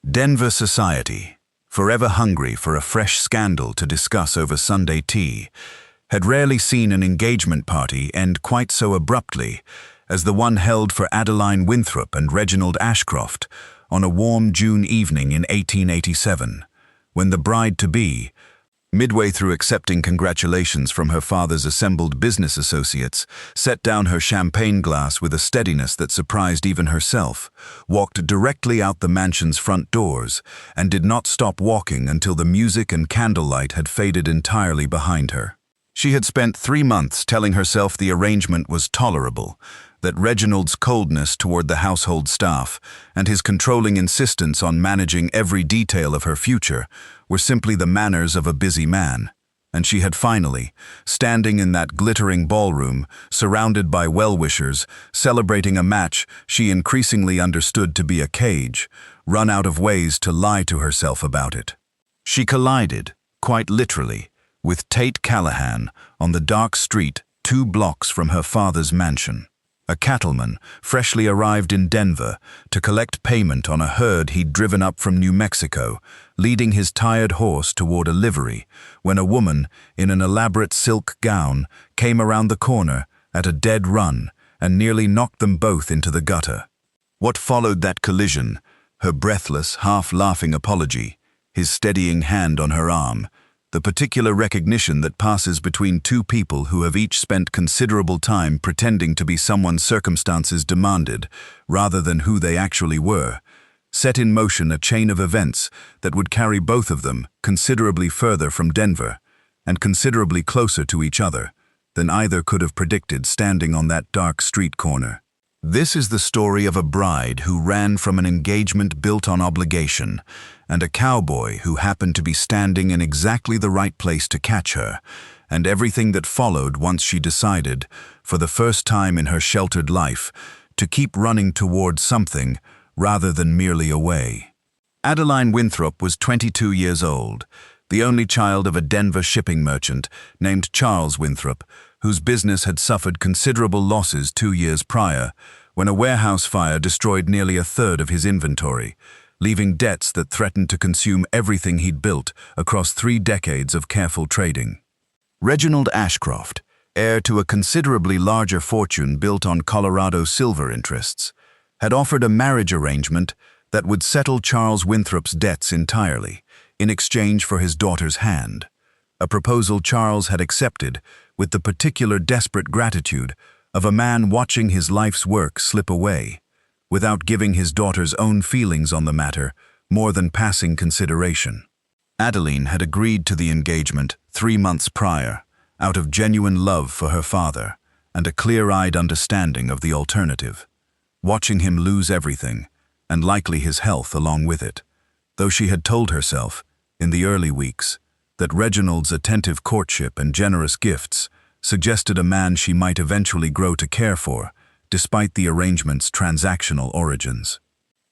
Denver society, forever hungry for a fresh scandal to discuss over Sunday tea, had rarely seen an engagement party end quite so abruptly as the one held for Adeline Winthrop and Reginald Ashcroft on a warm June evening in 1887, when the bride-to-be, midway through accepting congratulations from her father's assembled business associates, set down her champagne glass with a steadiness that surprised even herself, walked directly out the mansion's front doors, and did not stop walking until the music and candlelight had faded entirely behind her. She had spent 3 months telling herself the arrangement was tolerable, that Reginald's coldness toward the household staff and his controlling insistence on managing every detail of her future were simply the manners of a busy man. And she had finally, standing in that glittering ballroom, surrounded by well-wishers, celebrating a match she increasingly understood to be a cage, run out of ways to lie to herself about it. She collided, quite literally, with Tate Callahan on the dark street 2 blocks from her father's mansion. A cattleman, freshly arrived in Denver to collect payment on a herd he'd driven up from New Mexico, leading his tired horse toward a livery, when a woman in an elaborate silk gown came around the corner at a dead run and nearly knocked them both into the gutter. What followed that collision, her breathless, half-laughing apology, his steadying hand on her arm, the particular recognition that passes between 2 people who have each spent considerable time pretending to be someone circumstances demanded, rather than who they actually were, set in motion a chain of events that would carry both of them considerably further from Denver, and considerably closer to each other, than either could have predicted standing on that dark street corner. This is the story of a bride who ran from an engagement built on obligation, and a cowboy who happened to be standing in exactly the right place to catch her, and everything that followed once she decided, for the first time in her sheltered life, to keep running toward something rather than merely away. Adeline Winthrop was 22 years old, the only child of a Denver shipping merchant named Charles Winthrop, whose business had suffered considerable losses 2 years prior, when a warehouse fire destroyed nearly 1/3 of his inventory, leaving debts that threatened to consume everything he'd built across 3 decades of careful trading. Reginald Ashcroft, heir to a considerably larger fortune built on Colorado silver interests, had offered a marriage arrangement that would settle Charles Winthrop's debts entirely, in exchange for his daughter's hand, a proposal Charles had accepted with the particular desperate gratitude of a man watching his life's work slip away, without giving his daughter's own feelings on the matter more than passing consideration. Adeline had agreed to the engagement 3 months prior, out of genuine love for her father and a clear-eyed understanding of the alternative, watching him lose everything, and likely his health along with it, though she had told herself, in the early weeks, that Reginald's attentive courtship and generous gifts suggested a man she might eventually grow to care for, despite the arrangement's transactional origins.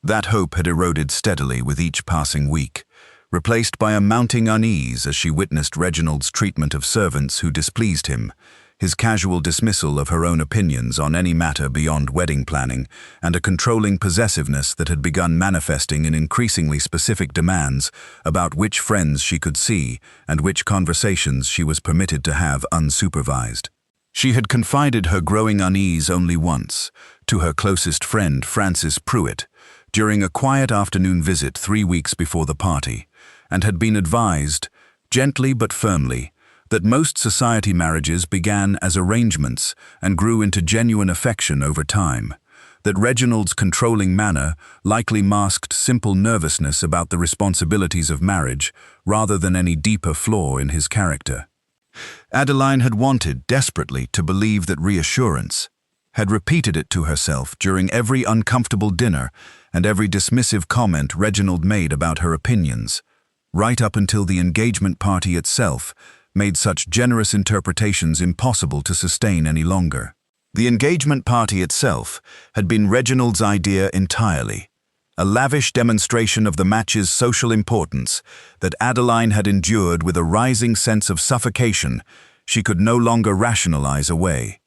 That hope had eroded steadily with each passing week, replaced by a mounting unease as she witnessed Reginald's treatment of servants who displeased him, his casual dismissal of her own opinions on any matter beyond wedding planning, and a controlling possessiveness that had begun manifesting in increasingly specific demands about which friends she could see and which conversations she was permitted to have unsupervised. She had confided her growing unease only once, to her closest friend Frances Pruitt, during a quiet afternoon visit 3 weeks before the party, and had been advised, gently but firmly, that most society marriages began as arrangements and grew into genuine affection over time, that Reginald's controlling manner likely masked simple nervousness about the responsibilities of marriage rather than any deeper flaw in his character. Adeline had wanted desperately to believe that reassurance, had repeated it to herself during every uncomfortable dinner and every dismissive comment Reginald made about her opinions, right up until the engagement party itself made such generous interpretations impossible to sustain any longer. The engagement party itself had been Reginald's idea entirely, a lavish demonstration of the match's social importance that Adeline had endured with a rising sense of suffocation she could no longer rationalize away.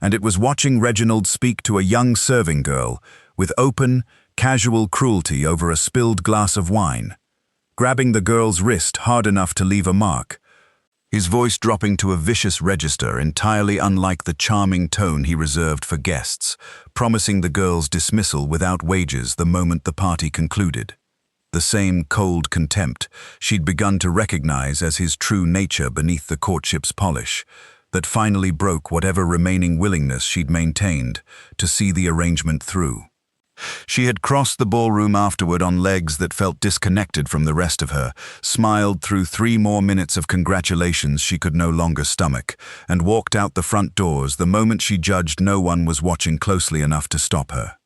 And it was watching Reginald speak to a young serving girl with open, casual cruelty over a spilled glass of wine, grabbing the girl's wrist hard enough to leave a mark, his voice dropping to a vicious register entirely unlike the charming tone he reserved for guests, promising the girl's dismissal without wages the moment the party concluded. The same cold contempt she'd begun to recognize as his true nature beneath the courtship's polish, that finally broke whatever remaining willingness she'd maintained to see the arrangement through. She had crossed the ballroom afterward on legs that felt disconnected from the rest of her, smiled through 3 more minutes of congratulations she could no longer stomach, and walked out the front doors the moment she judged no one was watching closely enough to stop her.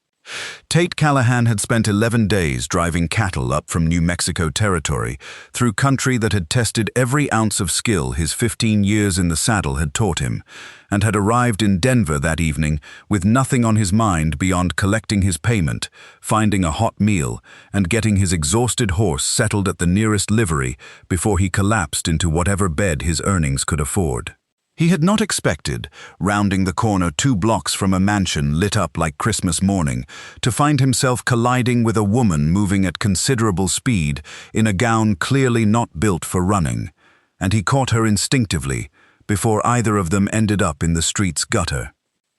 Tate Callahan had spent 11 days driving cattle up from New Mexico territory through country that had tested every ounce of skill his 15 years in the saddle had taught him, and had arrived in Denver that evening with nothing on his mind beyond collecting his payment, finding a hot meal, and getting his exhausted horse settled at the nearest livery before he collapsed into whatever bed his earnings could afford. He had not expected, rounding the corner 2 blocks from a mansion lit up like Christmas morning, to find himself colliding with a woman moving at considerable speed in a gown clearly not built for running, and he caught her instinctively before either of them ended up in the street's gutter.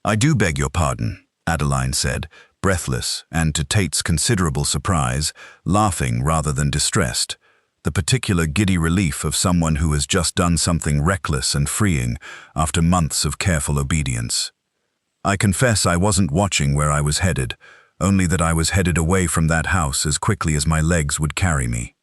"I do beg your pardon," Adeline said, breathless and, to Tate's considerable surprise, laughing rather than distressed. The particular giddy relief of someone who has just done something reckless and freeing after months of careful obedience. "I confess I wasn't watching where I was headed, only that I was headed away from that house as quickly as my legs would carry me."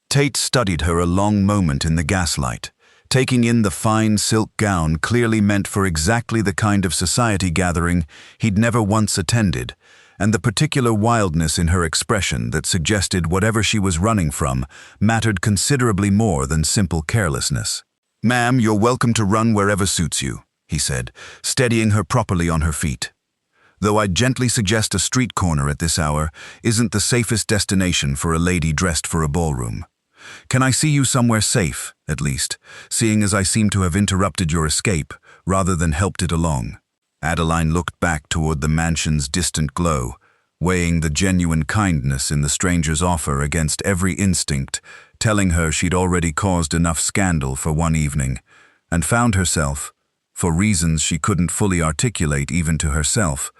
Tate studied her a long moment in the gaslight, taking in the fine silk gown clearly meant for exactly the kind of society gathering he'd never once attended, and the particular wildness in her expression that suggested whatever she was running from mattered considerably more than simple carelessness. "Ma'am, you're welcome to run wherever suits you," he said, steadying her properly on her feet. "Though I'd gently suggest a street corner at this hour isn't the safest destination for a lady dressed for a ballroom. Can I see you somewhere safe, at least, seeing as I seem to have interrupted your escape rather than helped it along?" Adeline looked back toward the mansion's distant glow, weighing the genuine kindness in the stranger's offer against every instinct, telling her she'd already caused enough scandal for one evening, and found herself, for reasons she couldn't fully articulate even to herself,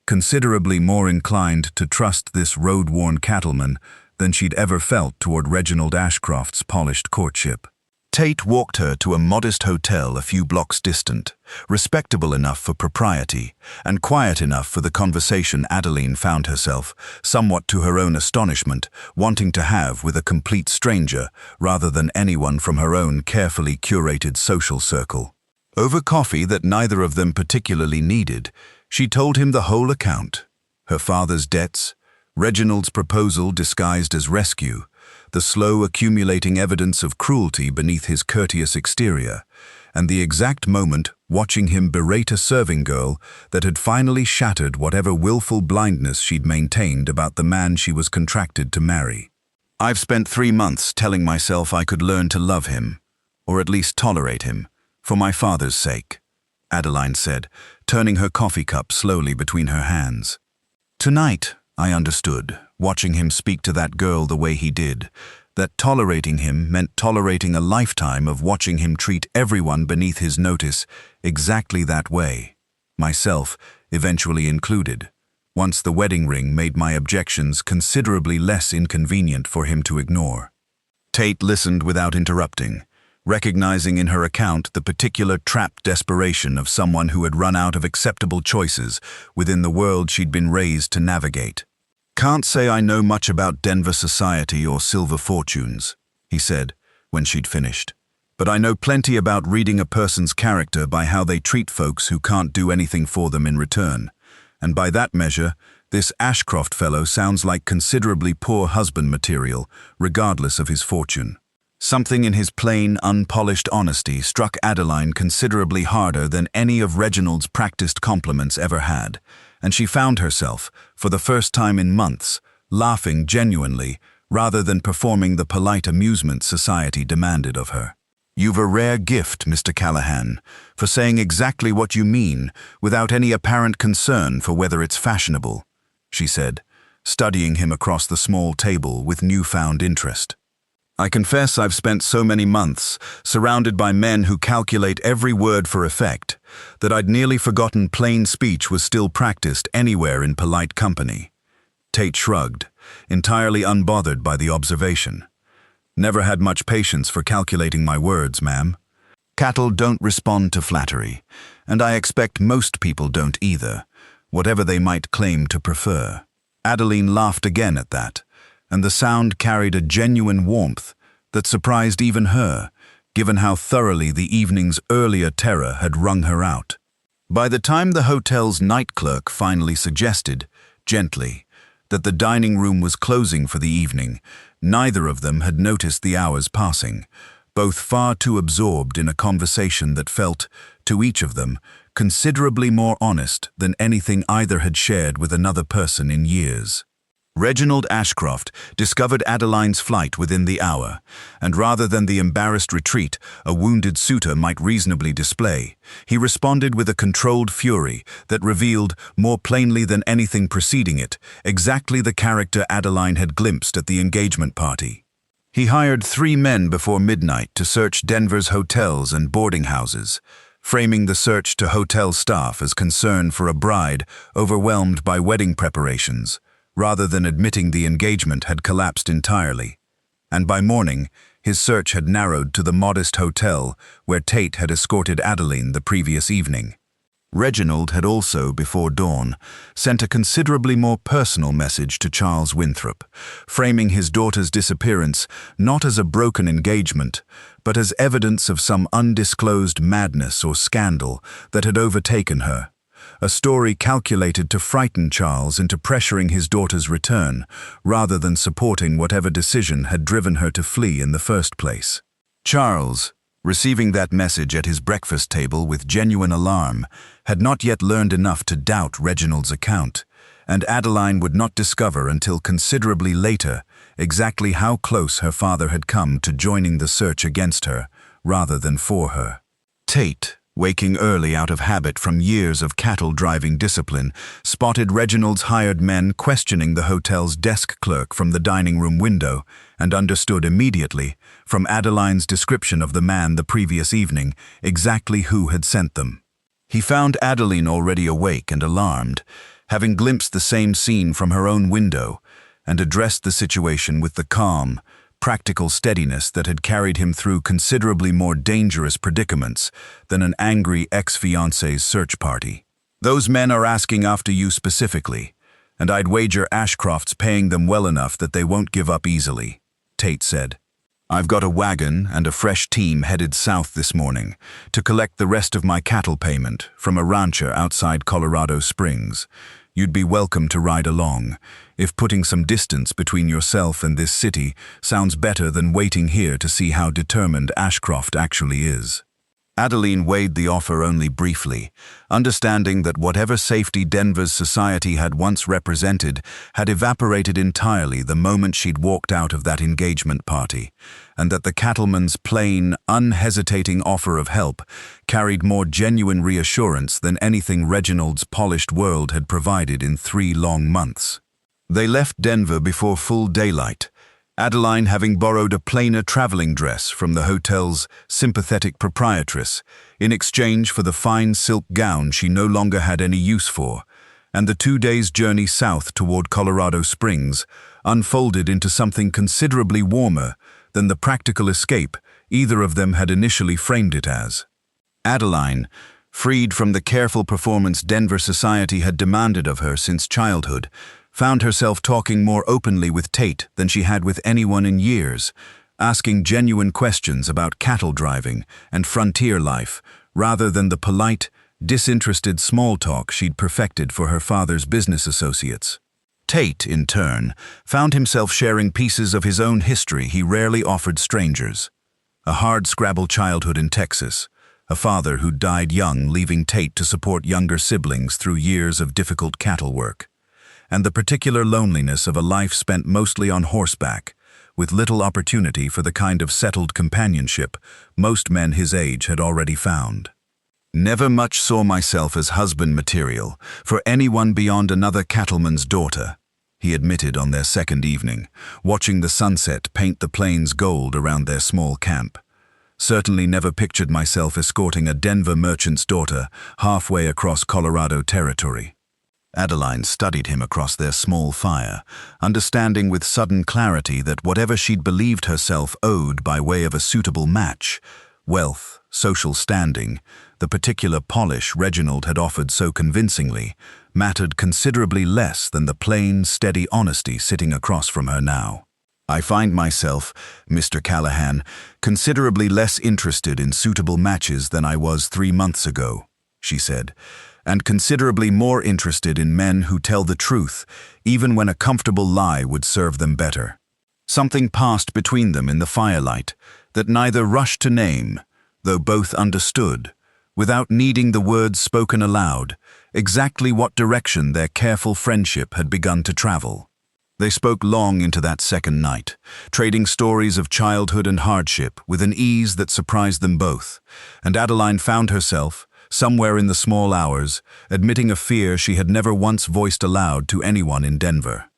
considerably more inclined to trust this road-worn cattleman than she'd ever felt toward Reginald Ashcroft's polished courtship. Tate walked her to a modest hotel a few blocks distant, respectable enough for propriety, and quiet enough for the conversation Adeline found herself, somewhat to her own astonishment, wanting to have with a complete stranger rather than anyone from her own carefully curated social circle. Over coffee that neither of them particularly needed, she told him the whole account: her father's debts, Reginald's proposal disguised as rescue, the slow accumulating evidence of cruelty beneath his courteous exterior, and the exact moment watching him berate a serving girl that had finally shattered whatever willful blindness she'd maintained about the man she was contracted to marry. "I've spent 3 months telling myself I could learn to love him, or at least tolerate him, for my father's sake," Adeline said, turning her coffee cup slowly between her hands. "Tonight, I understood, watching him speak to that girl the way he did, that tolerating him meant tolerating a lifetime of watching him treat everyone beneath his notice exactly that way, myself eventually included, once the wedding ring made my objections considerably less inconvenient for him to ignore." Tate listened without interrupting, recognizing in her account the particular trapped desperation of someone who had run out of acceptable choices within the world she'd been raised to navigate. "Can't say I know much about Denver society or silver fortunes," he said when she'd finished, "but I know plenty about reading a person's character by how they treat folks who can't do anything for them in return, and by that measure, this Ashcroft fellow sounds like considerably poor husband material, regardless of his fortune." Something in his plain, unpolished honesty struck Adeline considerably harder than any of Reginald's practiced compliments ever had, and she found herself, for the first time in months, laughing genuinely rather than performing the polite amusement society demanded of her. "You've a rare gift, Mr. Callahan, for saying exactly what you mean without any apparent concern for whether it's fashionable," she said, studying him across the small table with newfound interest. "I confess I've spent so many months surrounded by men who calculate every word for effect that I'd nearly forgotten plain speech was still practiced anywhere in polite company." Tate shrugged, entirely unbothered by the observation. "Never had much patience for calculating my words, ma'am. Cattle don't respond to flattery, and I expect most people don't either, whatever they might claim to prefer." Adeline laughed again at that, and the sound carried a genuine warmth that surprised even her, given how thoroughly the evening's earlier terror had wrung her out. By the time the hotel's night clerk finally suggested, gently, that the dining room was closing for the evening, neither of them had noticed the hours passing, both far too absorbed in a conversation that felt, to each of them, considerably more honest than anything either had shared with another person in years. Reginald Ashcroft discovered Adeline's flight within the hour, and rather than the embarrassed retreat a wounded suitor might reasonably display, he responded with a controlled fury that revealed, more plainly than anything preceding it, exactly the character Adeline had glimpsed at the engagement party. He hired 3 men before midnight to search Denver's hotels and boarding houses, framing the search to hotel staff as concern for a bride overwhelmed by wedding preparations, rather than admitting the engagement had collapsed entirely. And by morning, his search had narrowed to the modest hotel where Tate had escorted Adeline the previous evening. Reginald had also, before dawn, sent a considerably more personal message to Charles Winthrop, framing his daughter's disappearance not as a broken engagement, but as evidence of some undisclosed madness or scandal that had overtaken her, a story calculated to frighten Charles into pressuring his daughter's return, rather than supporting whatever decision had driven her to flee in the first place. Charles, receiving that message at his breakfast table with genuine alarm, had not yet learned enough to doubt Reginald's account, and Adeline would not discover until considerably later exactly how close her father had come to joining the search against her, rather than for her. Tate, waking early out of habit from years of cattle-driving discipline, spotted Reginald's hired men questioning the hotel's desk clerk from the dining room window, and understood immediately, from Adeline's description of the man the previous evening, exactly who had sent them. He found Adeline already awake and alarmed, having glimpsed the same scene from her own window, and addressed the situation with the calm, practical steadiness that had carried him through considerably more dangerous predicaments than an angry ex-fiancé's search party. "Those men are asking after you specifically, and I'd wager Ashcroft's paying them well enough that they won't give up easily," Tate said. "I've got a wagon and a fresh team headed south this morning to collect the rest of my cattle payment from a rancher outside Colorado Springs. You'd be welcome to ride along, if putting some distance between yourself and this city sounds better than waiting here to see how determined Ashcroft actually is." Adeline weighed the offer only briefly, understanding that whatever safety Denver's society had once represented had evaporated entirely the moment she'd walked out of that engagement party, and that the cattleman's plain, unhesitating offer of help carried more genuine reassurance than anything Reginald's polished world had provided in 3 long months. They left Denver before full daylight, Adeline having borrowed a plainer traveling dress from the hotel's sympathetic proprietress in exchange for the fine silk gown she no longer had any use for, and the 2 days' journey south toward Colorado Springs unfolded into something considerably warmer than the practical escape either of them had initially framed it as. Adeline, freed from the careful performance Denver society had demanded of her since childhood, found herself talking more openly with Tate than she had with anyone in years, asking genuine questions about cattle driving and frontier life, rather than the polite, disinterested small talk she'd perfected for her father's business associates. Tate, in turn, found himself sharing pieces of his own history he rarely offered strangers. A hard-scrabble childhood in Texas, a father who died young, leaving Tate to support younger siblings through years of difficult cattle work, and the particular loneliness of a life spent mostly on horseback, with little opportunity for the kind of settled companionship most men his age had already found. "Never much saw myself as husband material for anyone beyond another cattleman's daughter," he admitted on their second evening, watching the sunset paint the plains gold around their small camp. Certainly never pictured myself escorting a Denver merchant's daughter halfway across Colorado territory. Adeline studied him across their small fire, understanding with sudden clarity that whatever she'd believed herself owed by way of a suitable match, wealth, social standing, the particular polish Reginald had offered so convincingly, mattered considerably less than the plain, steady honesty sitting across from her now. "I find myself, Mr. Callahan, considerably less interested in suitable matches than I was 3 months ago," she said, "and considerably more interested in men who tell the truth, even when a comfortable lie would serve them better." Something passed between them in the firelight that neither rushed to name, though both understood, without needing the words spoken aloud, exactly what direction their careful friendship had begun to travel. They spoke long into that second night, trading stories of childhood and hardship with an ease that surprised them both, and Adeline found herself, somewhere in the small hours, admitting a fear she had never once voiced aloud to anyone in Denver.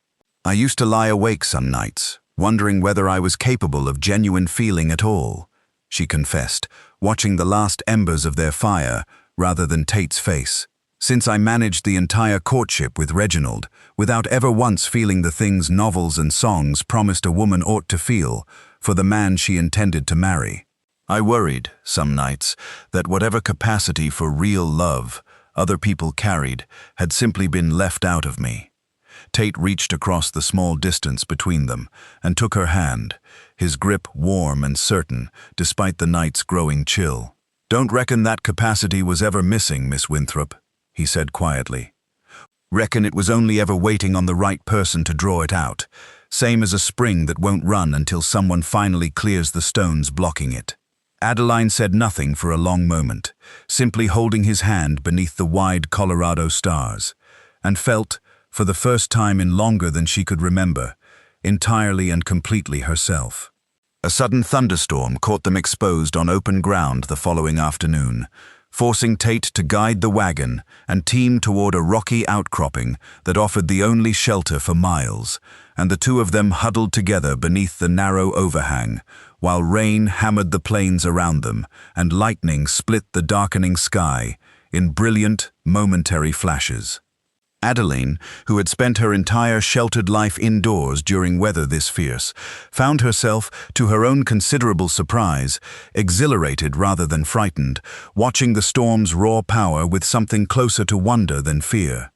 "I used to lie awake some nights, wondering whether I was capable of genuine feeling at all," she confessed, watching the last embers of their fire rather than Tate's face. "Since I managed the entire courtship with Reginald, without ever once feeling the things novels and songs promised a woman ought to feel for the man she intended to marry. I worried, some nights, that whatever capacity for real love other people carried had simply been left out of me." Tate reached across the small distance between them and took her hand, his grip warm and certain despite the night's growing chill. "Don't reckon that capacity was ever missing, Miss Winthrop," he said quietly. "Reckon it was only ever waiting on the right person to draw it out, same as a spring that won't run until someone finally clears the stones blocking it." Adeline said nothing for a long moment, simply holding his hand beneath the wide Colorado stars, and felt, for the first time in longer than she could remember, entirely and completely herself. A sudden thunderstorm caught them exposed on open ground the following afternoon, forcing Tate to guide the wagon and team toward a rocky outcropping that offered the only shelter for miles, and the two of them huddled together beneath the narrow overhang, while rain hammered the plains around them and lightning split the darkening sky in brilliant, momentary flashes. Adeline, who had spent her entire sheltered life indoors during weather this fierce, found herself, to her own considerable surprise, exhilarated rather than frightened, watching the storm's raw power with something closer to wonder than fear.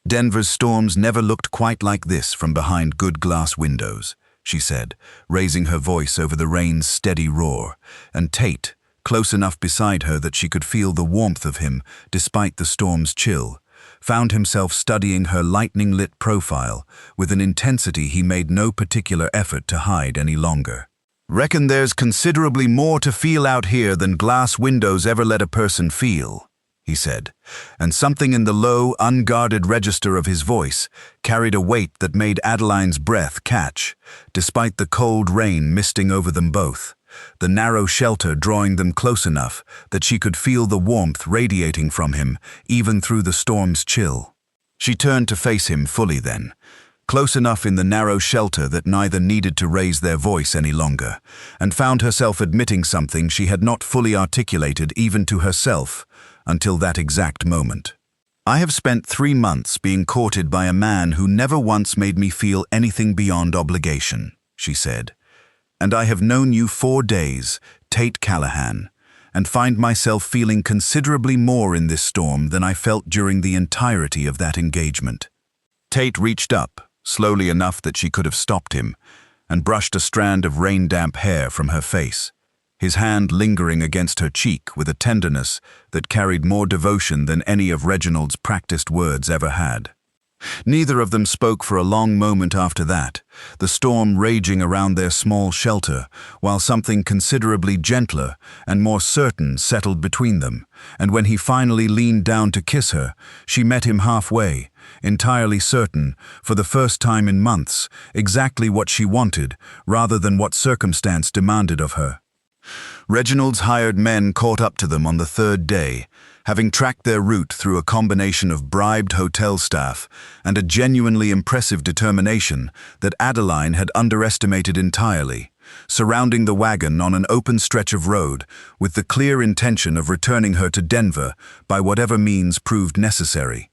"Denver's storms never looked quite like this from behind good glass windows," she said, raising her voice over the rain's steady roar, and Tate, close enough beside her that she could feel the warmth of him despite the storm's chill, found himself studying her lightning-lit profile with an intensity he made no particular effort to hide any longer. "Reckon there's considerably more to feel out here than glass windows ever let a person feel," he said, and something in the low, unguarded register of his voice carried a weight that made Adeline's breath catch, despite the cold rain misting over them both, the narrow shelter drawing them close enough that she could feel the warmth radiating from him even through the storm's chill. She turned to face him fully then, close enough in the narrow shelter that neither needed to raise their voice any longer, and found herself admitting something she had not fully articulated even to herself until that exact moment. "I have spent 3 months being courted by a man who never once made me feel anything beyond obligation," she said. "And I have known you 4 days, Tate Callahan, and find myself feeling considerably more in this storm than I felt during the entirety of that engagement." Tate reached up, slowly enough that she could have stopped him, and brushed a strand of rain-damp hair from her face, his hand lingering against her cheek with a tenderness that carried more devotion than any of Reginald's practiced words ever had. Neither of them spoke for a long moment after that, the storm raging around their small shelter, while something considerably gentler and more certain settled between them, and when he finally leaned down to kiss her, she met him halfway, entirely certain, for the first time in months, exactly what she wanted, rather than what circumstance demanded of her. Reginald's hired men caught up to them on the 3rd day, having tracked their route through a combination of bribed hotel staff and a genuinely impressive determination that Adeline had underestimated entirely, surrounding the wagon on an open stretch of road with the clear intention of returning her to Denver by whatever means proved necessary.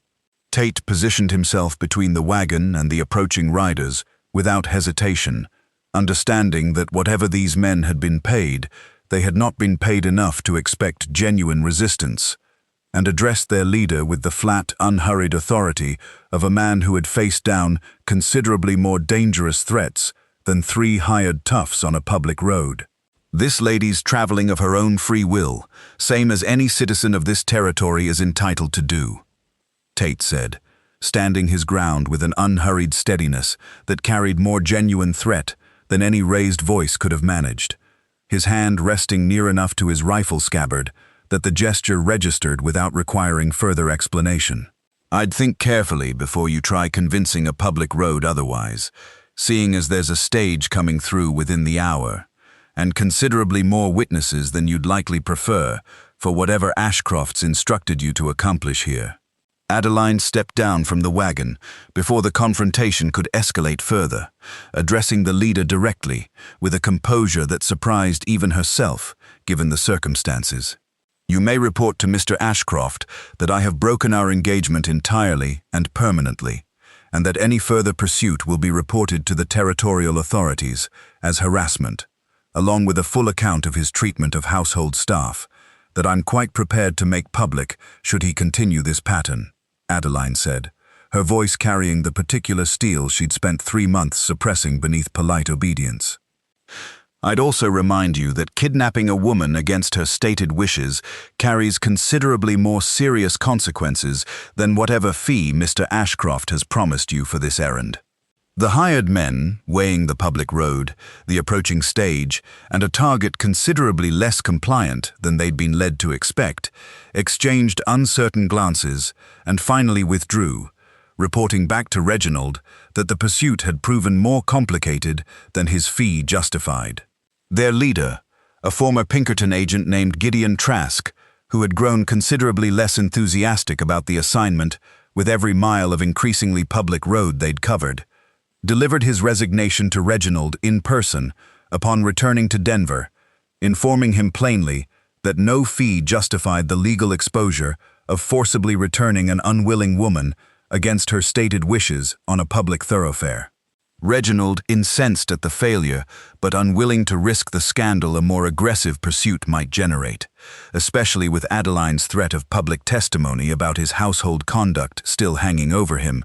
Tate positioned himself between the wagon and the approaching riders without hesitation, understanding that whatever these men had been paid, they had not been paid enough to expect genuine resistance, and addressed their leader with the flat, unhurried authority of a man who had faced down considerably more dangerous threats than 3 hired toughs on a public road. This lady's traveling of her own free will, same as any citizen of this territory is entitled to do, Tate said, standing his ground with an unhurried steadiness that carried more genuine threat than any raised voice could have managed, his hand resting near enough to his rifle scabbard that the gesture registered without requiring further explanation. I'd think carefully before you try convincing a public road otherwise, seeing as there's a stage coming through within the hour, and considerably more witnesses than you'd likely prefer for whatever Ashcroft's instructed you to accomplish here. Adeline stepped down from the wagon before the confrontation could escalate further, addressing the leader directly with a composure that surprised even herself, given the circumstances. You may report to Mr. Ashcroft that I have broken our engagement entirely and permanently, and that any further pursuit will be reported to the territorial authorities as harassment, along with a full account of his treatment of household staff, that I'm quite prepared to make public should he continue this pattern, Adeline said, her voice carrying the particular steel she'd spent 3 months suppressing beneath polite obedience. I'd also remind you that kidnapping a woman against her stated wishes carries considerably more serious consequences than whatever fee Mr. Ashcroft has promised you for this errand. The hired men, weighing the public road, the approaching stage, and a target considerably less compliant than they'd been led to expect, exchanged uncertain glances and finally withdrew, reporting back to Reginald that the pursuit had proven more complicated than his fee justified. Their leader, a former Pinkerton agent named Gideon Trask, who had grown considerably less enthusiastic about the assignment with every mile of increasingly public road they'd covered, delivered his resignation to Reginald in person upon returning to Denver, informing him plainly that no fee justified the legal exposure of forcibly returning an unwilling woman against her stated wishes on a public thoroughfare. Reginald, incensed at the failure, but unwilling to risk the scandal a more aggressive pursuit might generate, especially with Adeline's threat of public testimony about his household conduct still hanging over him,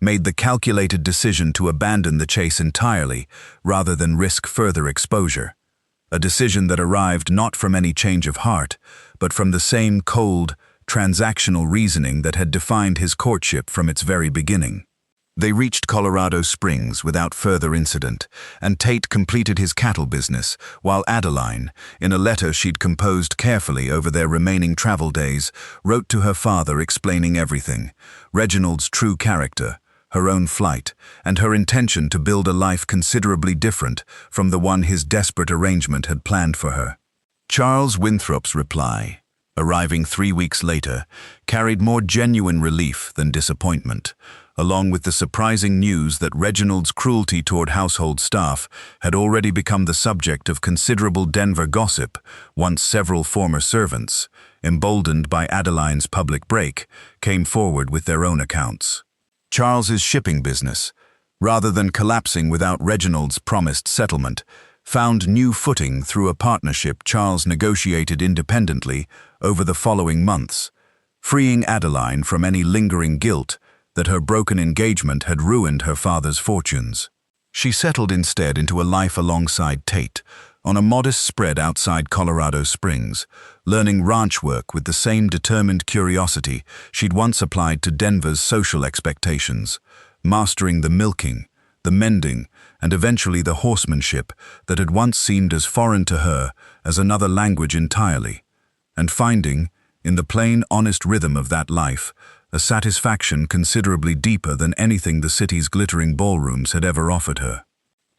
made the calculated decision to abandon the chase entirely rather than risk further exposure. A decision that arrived not from any change of heart, but from the same cold, transactional reasoning that had defined his courtship from its very beginning. They reached Colorado Springs without further incident, and Tate completed his cattle business, while Adeline, in a letter she'd composed carefully over their remaining travel days, wrote to her father explaining everything: Reginald's true character, her own flight, and her intention to build a life considerably different from the one his desperate arrangement had planned for her. Charles Winthrop's reply, arriving 3 weeks later, carried more genuine relief than disappointment, along with the surprising news that Reginald's cruelty toward household staff had already become the subject of considerable Denver gossip once several former servants, emboldened by Adeline's public break, came forward with their own accounts. Charles's shipping business, rather than collapsing without Reginald's promised settlement, found new footing through a partnership Charles negotiated independently over the following months, freeing Adeline from any lingering guilt that her broken engagement had ruined her father's fortunes. She settled instead into a life alongside Tate, on a modest spread outside Colorado Springs, learning ranch work with the same determined curiosity she'd once applied to Denver's social expectations, mastering the milking, the mending, and eventually the horsemanship that had once seemed as foreign to her as another language entirely, and finding, in the plain, honest rhythm of that life, a satisfaction considerably deeper than anything the city's glittering ballrooms had ever offered her.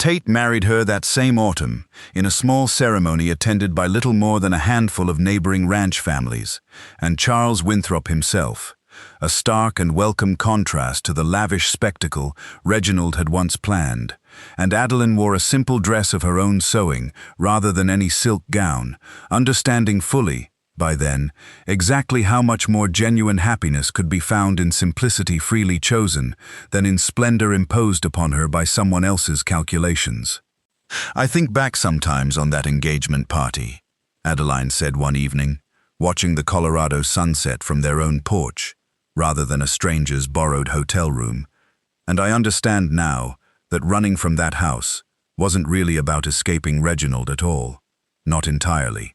Tate married her that same autumn, in a small ceremony attended by little more than a handful of neighboring ranch families, and Charles Winthrop himself, a stark and welcome contrast to the lavish spectacle Reginald had once planned, and Adeline wore a simple dress of her own sewing rather than any silk gown, understanding fully, by then, exactly how much more genuine happiness could be found in simplicity freely chosen than in splendor imposed upon her by someone else's calculations. "I think back sometimes on that engagement party," Adeline said one evening, watching the Colorado sunset from their own porch, rather than a stranger's borrowed hotel room, "and I understand now that running from that house wasn't really about escaping Reginald at all. Not entirely.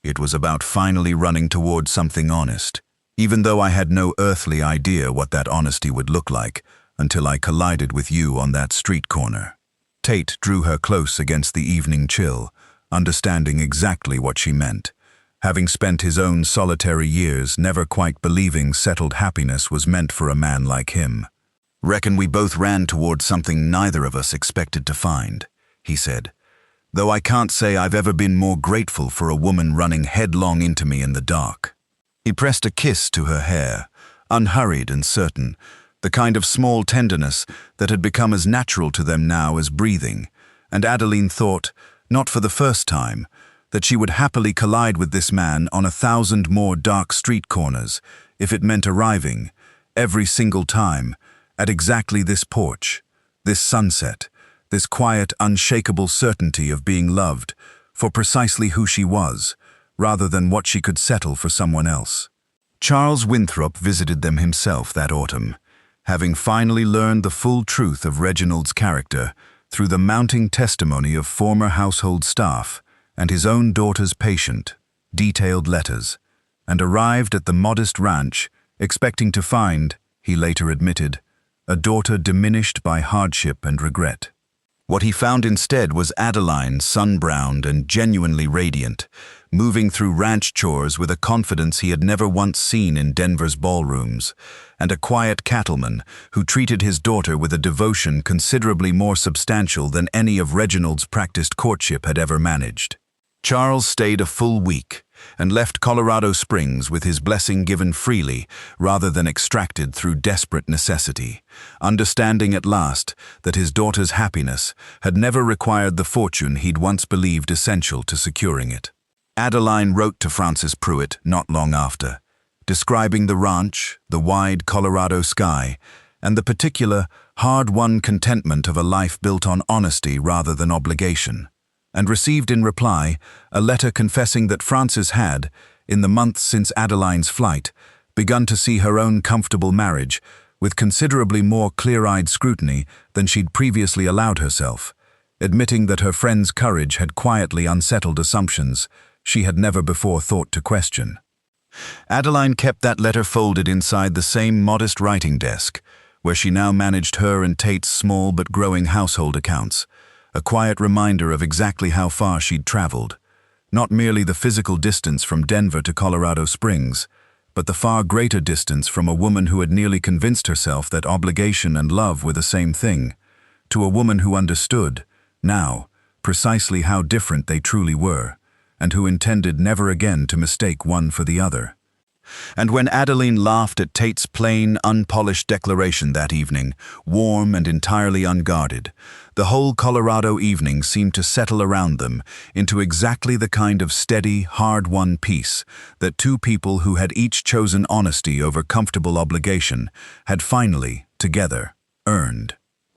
It was about finally running toward something honest, even though I had no earthly idea what that honesty would look like until I collided with you on that street corner." Tate drew her close against the evening chill, understanding exactly what she meant, having spent his own solitary years never quite believing settled happiness was meant for a man like him. "Reckon we both ran toward something neither of us expected to find," he said, "though I can't say I've ever been more grateful for a woman running headlong into me in the dark." He pressed a kiss to her hair, unhurried and certain, the kind of small tenderness that had become as natural to them now as breathing, and Adeline thought, not for the first time, that she would happily collide with this man on 1,000 more dark street corners if it meant arriving, every single time, at exactly this porch, this sunset, this quiet, unshakable certainty of being loved for precisely who she was, rather than what she could settle for someone else. Charles Winthrop visited them himself that autumn, having finally learned the full truth of Reginald's character through the mounting testimony of former household staff and his own daughter's patient, detailed letters, and arrived at the modest ranch expecting to find, he later admitted, a daughter diminished by hardship and regret. What he found instead was Adeline, sun-browned and genuinely radiant, moving through ranch chores with a confidence he had never once seen in Denver's ballrooms, and a quiet cattleman who treated his daughter with a devotion considerably more substantial than any of Reginald's practiced courtship had ever managed. Charles stayed a full week and left Colorado Springs with his blessing given freely rather than extracted through desperate necessity, understanding at last that his daughter's happiness had never required the fortune he'd once believed essential to securing it. Adeline wrote to Francis Pruitt not long after, describing the ranch, the wide Colorado sky, and the particular, hard-won contentment of a life built on honesty rather than obligation, and received in reply a letter confessing that Frances had, in the months since Adeline's flight, begun to see her own comfortable marriage with considerably more clear-eyed scrutiny than she'd previously allowed herself, admitting that her friend's courage had quietly unsettled assumptions she had never before thought to question. Adeline kept that letter folded inside the same modest writing desk, where she now managed her and Tate's small but growing household accounts, a quiet reminder of exactly how far she'd traveled, not merely the physical distance from Denver to Colorado Springs, but the far greater distance from a woman who had nearly convinced herself that obligation and love were the same thing, to a woman who understood, now, precisely how different they truly were, and who intended never again to mistake one for the other. And when Adeline laughed at Tate's plain, unpolished declaration that evening, warm and entirely unguarded, the whole Colorado evening seemed to settle around them into exactly the kind of steady, hard-won peace that two people who had each chosen honesty over comfortable obligation had finally, together, earned.